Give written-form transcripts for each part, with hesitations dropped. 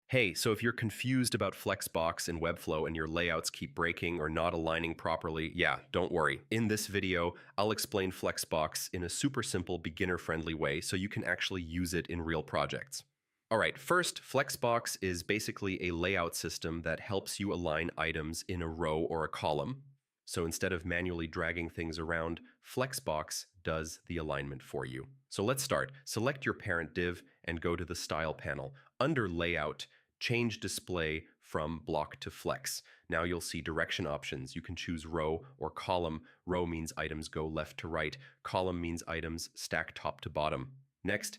Hey, so if you're confused about Flexbox and Webflow and your layouts keep breaking or not aligning properly, yeah, don't worry. In this video, I'll explain Flexbox in a super simple, beginner-friendly way so you can actually use it in real projects. All right, first, Flexbox is basically a layout system that helps you align items in a row or a column. So instead of manually dragging things around, Flexbox does the alignment for you. So let's start. Select your parent div and go to the Style panel. Under Layout, change Display from Block to Flex. Now you'll see direction options. You can choose row or column. Row means items go left to right. Column means items stack top to bottom. Next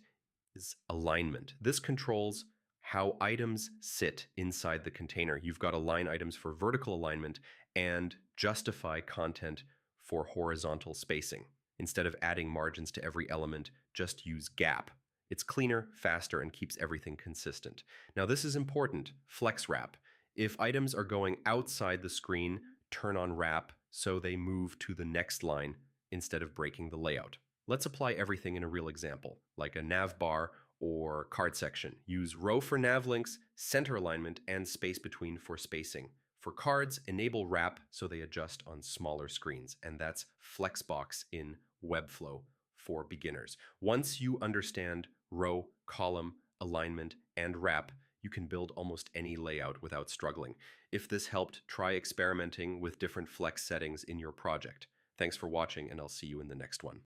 is alignment. This controls how items sit inside the container. You've got align items for vertical alignment and justify content for horizontal spacing. Instead of adding margins to every element, just use gap. It's cleaner, faster, and keeps everything consistent. Now this is important, flex wrap. If items are going outside the screen, turn on wrap so they move to the next line instead of breaking the layout. Let's apply everything in a real example, like a nav bar or card section. Use row for nav links, center alignment, and space between for spacing. For cards, enable wrap so they adjust on smaller screens, and that's Flexbox in Webflow for beginners. Once you understand row, column, alignment, and wrap, you can build almost any layout without struggling. If this helped, try experimenting with different flex settings in your project. Thanks for watching, and I'll see you in the next one.